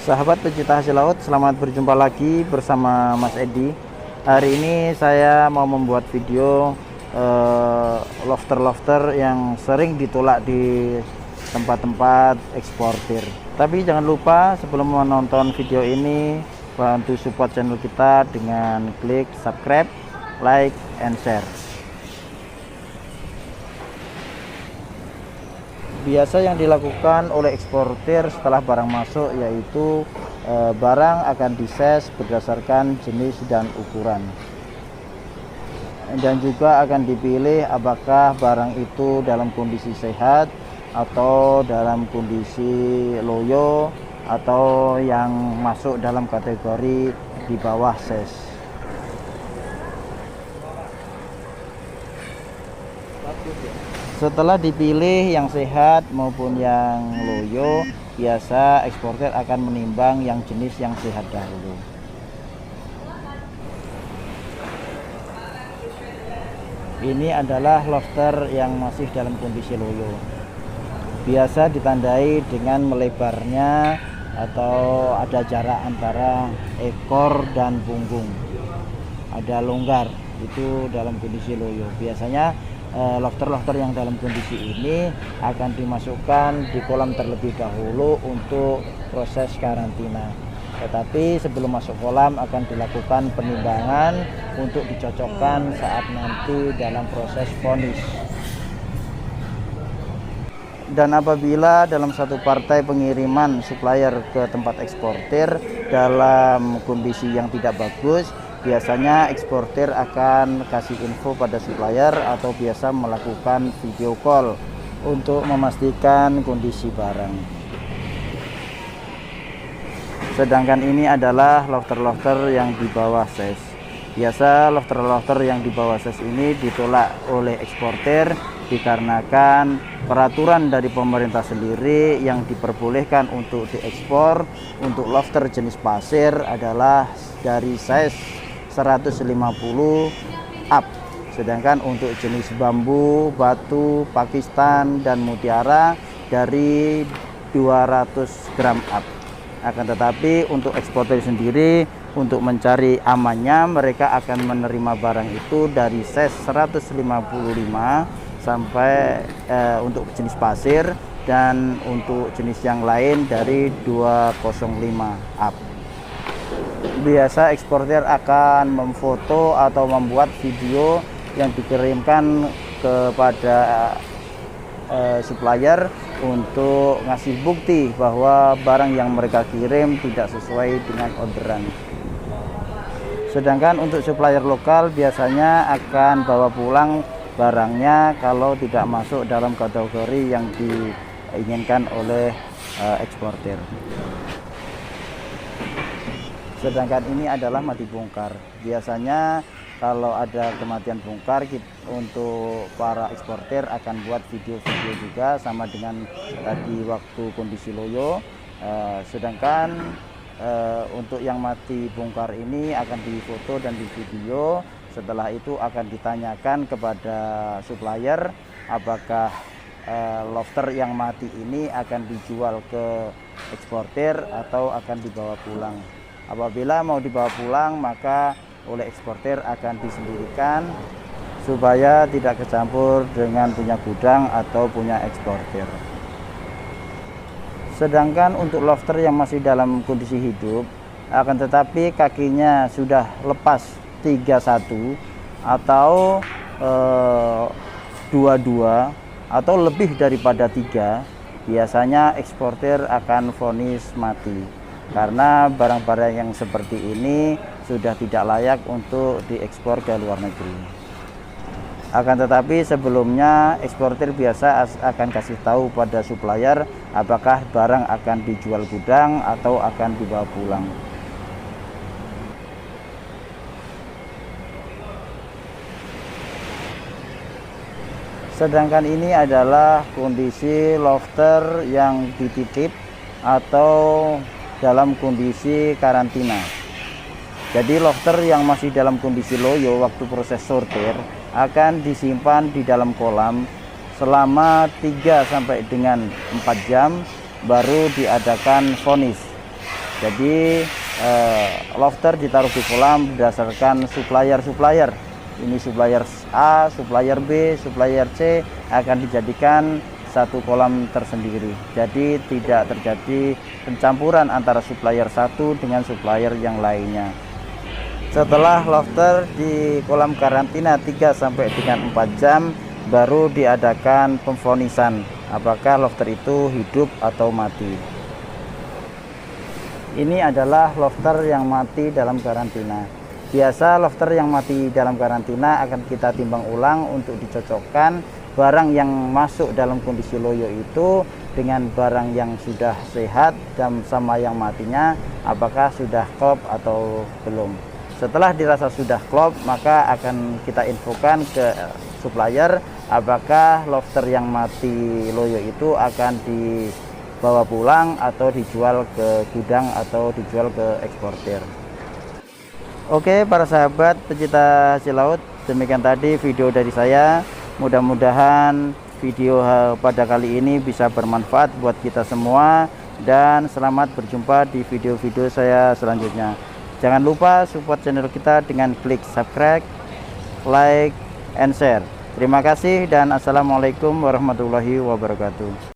Sahabat pecinta hasil laut, selamat berjumpa lagi bersama Mas Edi. Hari ini saya mau membuat video lobster-lobster yang sering ditolak di tempat-tempat eksportir. Tapi jangan lupa sebelum menonton video ini, bantu support channel kita dengan klik subscribe, like, and share. Biasa yang dilakukan oleh eksportir setelah barang masuk yaitu barang akan dises berdasarkan jenis dan ukuran, dan juga akan dipilih apakah barang itu dalam kondisi sehat atau dalam kondisi loyo atau yang masuk dalam kategori di bawah ses. Setelah dipilih yang sehat maupun yang loyo, biasa eksportir akan menimbang yang jenis yang sehat dahulu. Ini adalah lobster yang masih dalam kondisi loyo. Biasa ditandai dengan melebarnya atau ada jarak antara ekor dan punggung. Ada longgar, itu dalam kondisi loyo. Biasanya lobster-lobster yang dalam kondisi ini akan dimasukkan di kolam terlebih dahulu untuk proses karantina. Tetapi sebelum masuk kolam akan dilakukan penimbangan untuk dicocokkan saat nanti dalam proses vonis. Dan apabila dalam satu partai pengiriman supplier ke tempat eksportir dalam kondisi yang tidak bagus, biasanya eksportir akan kasih info pada supplier atau biasa melakukan video call untuk memastikan kondisi barang. Sedangkan ini adalah lobster-lobster yang di bawah ses. Biasa lobster-lobster yang di bawah ses ini ditolak oleh eksportir dikarenakan peraturan dari pemerintah sendiri yang diperbolehkan untuk diekspor untuk lobster jenis pasir adalah dari size 150 up, sedangkan untuk jenis bambu, batu, Pakistan, dan mutiara dari 200 gram up. Akan tetapi untuk eksportir sendiri, untuk mencari amannya, mereka akan menerima barang itu dari size 155 sampai untuk jenis pasir, dan untuk jenis yang lain dari 205 up. Biasa eksportir akan memfoto atau membuat video yang dikirimkan kepada supplier untuk ngasih bukti bahwa barang yang mereka kirim tidak sesuai dengan orderan. Sedangkan untuk supplier lokal biasanya akan bawa pulang barangnya kalau tidak masuk dalam kategori yang diinginkan oleh eksportir. Sedangkan ini adalah mati bongkar. Biasanya kalau ada kematian bongkar, untuk para eksportir akan buat video-video juga sama dengan tadi waktu kondisi loyo. Sedangkan untuk yang mati bongkar ini akan difoto dan di video. Setelah itu akan ditanyakan kepada supplier apakah lobster yang mati ini akan dijual ke eksportir atau akan dibawa pulang. Apabila mau dibawa pulang, maka oleh eksportir akan disendirikan supaya tidak kecampur dengan punya gudang atau punya eksportir. Sedangkan untuk lobster yang masih dalam kondisi hidup, akan tetapi kakinya sudah lepas 31 atau 22 atau lebih daripada 3, biasanya eksportir akan vonis mati. Karena barang-barang yang seperti ini sudah tidak layak untuk diekspor ke luar negeri. Akan tetapi sebelumnya eksportir biasa akan kasih tahu pada supplier apakah barang akan dijual gudang atau akan dibawa pulang. Sedangkan ini adalah kondisi lobster yang dititip atau dalam kondisi karantina. Jadi lobster yang masih dalam kondisi loyo waktu proses sortir akan disimpan di dalam kolam selama 3 sampai dengan 4 jam baru diadakan vonis. Jadi lobster ditaruh di kolam berdasarkan supplier. Ini supplier A, supplier B, supplier C akan dijadikan satu kolam tersendiri. Jadi tidak terjadi pencampuran antara supplier satu dengan supplier yang lainnya. Setelah lobster di kolam karantina 3 sampai dengan 4 jam baru diadakan pemfonisan apakah lobster itu hidup atau mati. Ini adalah lobster yang mati dalam karantina. Biasa lobster yang mati dalam karantina akan kita timbang ulang untuk dicocokkan barang yang masuk dalam kondisi loyo itu dengan barang yang sudah sehat dan sama yang matinya apakah sudah klop atau belum. Setelah dirasa sudah klop, maka akan kita infokan ke supplier apakah lobster yang mati loyo itu akan dibawa pulang atau dijual ke gudang atau dijual ke eksportir. Oke para sahabat pecinta hasil laut, demikian tadi video dari saya. Mudah-mudahan video pada kali ini bisa bermanfaat buat kita semua, dan selamat berjumpa di video-video saya selanjutnya. Jangan lupa support channel kita dengan klik subscribe, like, and share. Terima kasih dan assalamualaikum warahmatullahi wabarakatuh.